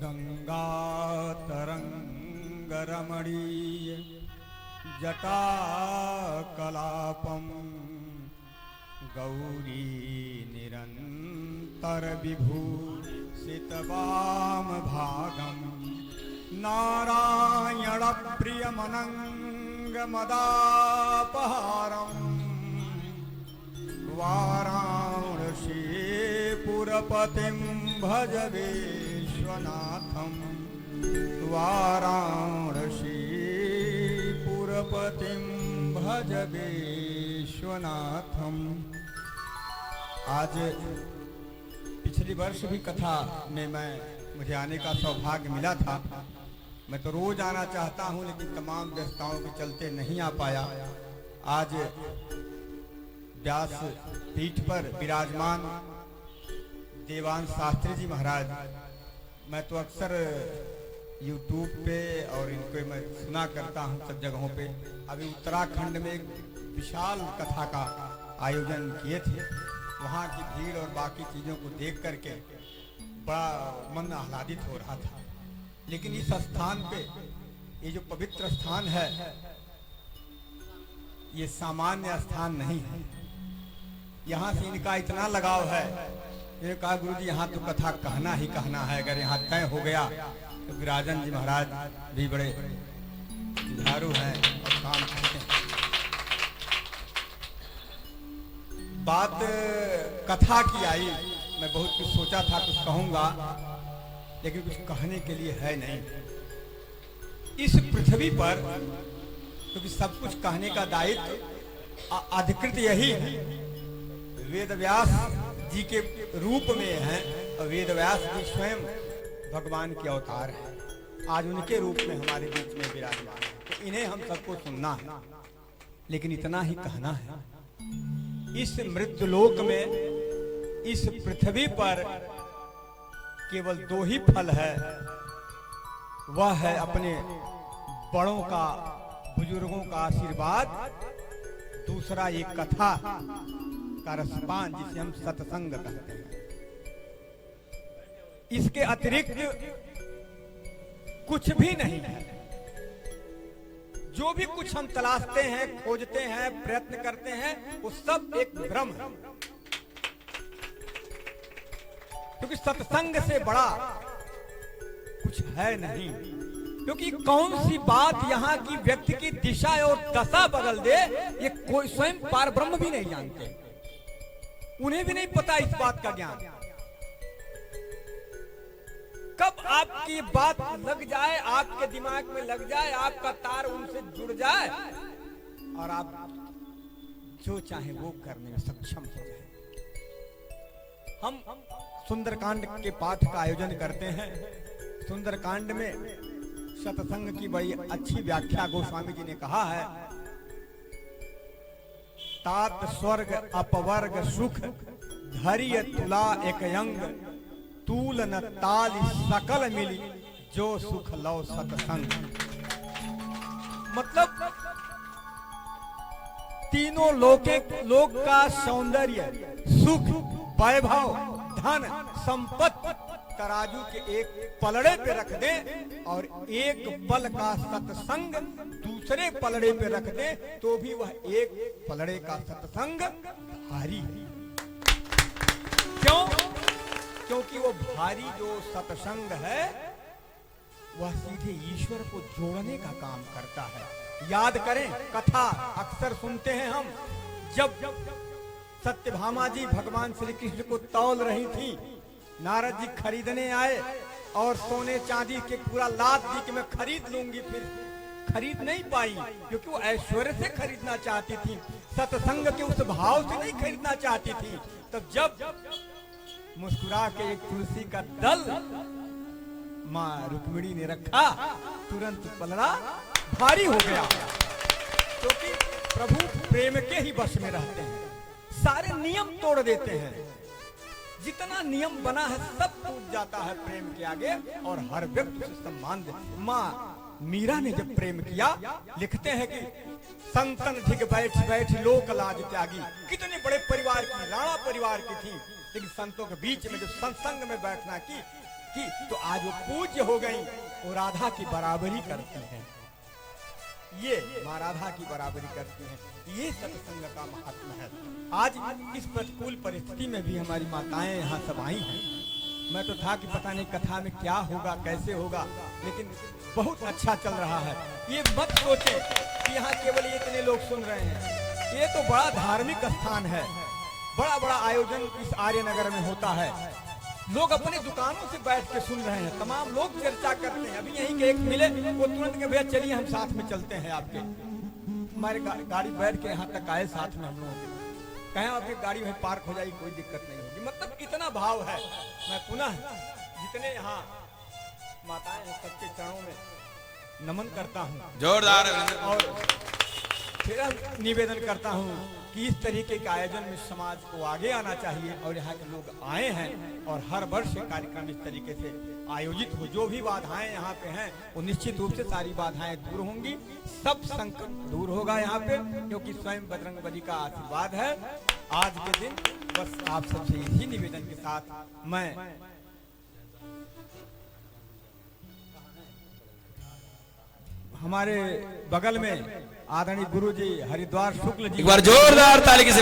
गंगा तरंग रमणीय जटा कलापम गौरी निरंतर विभूषित वाम भागम नारायण प्रियमनंग मदापहारम वाराणसी पुरपतिं भज विश्वनाथम वाराणसी पुरपतिं भज विश्वनाथम। आज पिछले वर्ष भी कथा में मुझे आने का सौभाग्य मिला था। मैं तो रोज आना चाहता हूं, लेकिन तमाम व्यस्तताओं के चलते नहीं आ पाया। आज व्यास पीठ पर विराजमान देवांश शास्त्री जी महाराज, मैं तो अक्सर YouTube पे और इनको मैं सुना करता हूँ सब जगहों पे। अभी उत्तराखंड में एक विशाल कथा का आयोजन किए थे। वहाँ की भीड़ और बाकी चीज़ों को देख करके बड़ा मन आह्लादित हो रहा था। लेकिन इस स्थान पे, ये जो पवित्र स्थान है, ये सामान्य स्थान नहीं है। यहाँ से इनका इतना लगाव है, ये कहा गुरुजी यहाँ तो कथा कहना ही कहना है। अगर यहाँ तय हो गया तो विराजन जी महाराज भी बड़े जुझारू हैं और काम करते हैं। बात कथा की आई, मैं बहुत कुछ सोचा था, कुछ कहूंगा, लेकिन कुछ कहने के लिए है नहीं। इस पृथ्वी पर क्योंकि सब कुछ कहने का दायित्व अधिकृत यही है। वेद व्यास जी के रूप में है और वेद व्यास जी स्वयं भगवान के अवतार है। आज उनके रूप में हमारे बीच में विराजमान है, तो इन्हें हम सबको सुनना है। लेकिन इतना ही कहना है, इस मृत्युलोक में, इस पृथ्वी पर केवल दो ही फल है। वह है अपने बड़ों का, बुजुर्गों का आशीर्वाद, दूसरा ये कथा का रसपान, जिसे हम सत्संग कहते हैं। इसके अतिरिक्त कुछ भी नहीं है। जो भी कुछ हम तलाशते हैं, खोजते हैं, प्रयत्न करते हैं, वो सब एक भ्रम है। क्योंकि सत्संग से बड़ा कुछ है नहीं। क्योंकि कौन सी बात यहाँ की व्यक्ति की दिशा और दशा बदल दे, ये कोई स्वयं पार ब्रह्म भी नहीं जानते। उन्हें भी नहीं पता इस बात का ज्ञान। कब आपकी बात लग जाए, आपके दिमाग में लग जाए, आपका तार उनसे जुड़ जाए और आप जो चाहे वो करने में सक्षम हो जाए। हम सुंदरकांड के पाठ का आयोजन करते हैं। सुंदरकांड में सत्संग की बड़ी अच्छी व्याख्या गोस्वामी जी ने कहा है। तात स्वर्ग अपवर्ग सुख धैर्य तुला एक अंग तूल न ताल सकल मिली जो सुख लव सत्संग। मतलब तीनों लोक का सौंदर्य, सुख, वैभव, धन, संपत्ति तराजू के एक पलड़े पे रख दे और एक पल का सत्संग दूसरे पलड़े पे रख दे, तो भी वह एक पलड़े का सत्संग भारी है। क्यों? क्योंकि वो भारी जो सत्संग है, वह सीधे ईश्वर को जोड़ने का काम करता है। याद करें, कथा अक्सर सुनते हैं हम। जब सत्यभामा जी भगवान श्री कृष्ण को तौल रही थी, नारद जी खरीदने आए और सोने चांदी के पूरा लाद दी कि मैं खरीद लूंगी, फिर खरीद नहीं पाई क्योंकि वो ऐश्वर्य से खरीदना चाहती थी, सत्संग के उस भाव से नहीं खरीदना चाहती थी। तब जब मुस्कुरा के एक तुलसी का दल माँ रुक्मिणी ने रखा, तुरंत पलड़ा भारी हो गया। क्योंकि प्रभु प्रेम के ही वश में रहते हैं, सारे नियम तोड़ देते हैं। जितना नियम बना है सब टूट जाता है प्रेम के आगे, और हर व्यक्ति उसे सम्मान दे। माँ मीरा ने जब प्रेम किया, लिखते हैं कि संतन धिक बैठ बैठ लोक लाज त्यागी। कितने बड़े परिवार की, राणा परिवार की थी, लेकिन संतों के बीच में जो सत्संग में बैठना की तो आज वो पूज्य हो गई, वो राधा की बराबरी करती हैं, ये माँ राधा की बराबरी करती हैं। ये सत्संग का महत्व है। आज इस प्रतिकूल परिस्थिति में भी हमारी माताएं यहाँ सब आई हैं। मैं तो था कि पता नहीं कथा में क्या होगा, कैसे होगा, लेकिन बहुत अच्छा चल रहा है। ये मत सोचे कि यहाँ केवल इतने लोग सुन रहे हैं। ये तो बड़ा धार्मिक स्थान है, बड़ा बड़ा आयोजन इस आर्य नगर में होता है। लोग अपनी दुकानों से बैठ के सुन रहे हैं, तमाम लोग चर्चा करते हैं। अभी यहीं के एक मिले, वो तुरंत के भैया चलिए हम साथ में चलते हैं आपके। हमारे गाड़ी बैठ के यहाँ तक आए साथ में हम लोग, कहें आपकी गाड़ी में पार्क हो जाएगी, कोई दिक्कत नहीं होगी। मतलब इतना भाव है। मैं पुनः जितने यहाँ माताएं हैं सबके चरणों में नमन करता हूँ जोरदार, और फिर निवेदन करता हूँ कि इस तरीके के आयोजन में समाज को आगे आना चाहिए। और यहाँ के लोग आए हैं और हर वर्ष कार्यक्रम इस तरीके से आयोजित हो। जो भी बाधाएं यहाँ पे हैं वो निश्चित रूप से सारी बाधाएं दूर होंगी, सब संकट दूर होगा यहाँ पे, क्योंकि स्वयं बजरंगबली का आशीर्वाद है। आज के दिन बस आप सबसे इसी निवेदन के साथ मैं हमारे बगल में आदरणीय गुरु जी हरिद्वार शुक्ल जी, एक बार जोरदार ताली की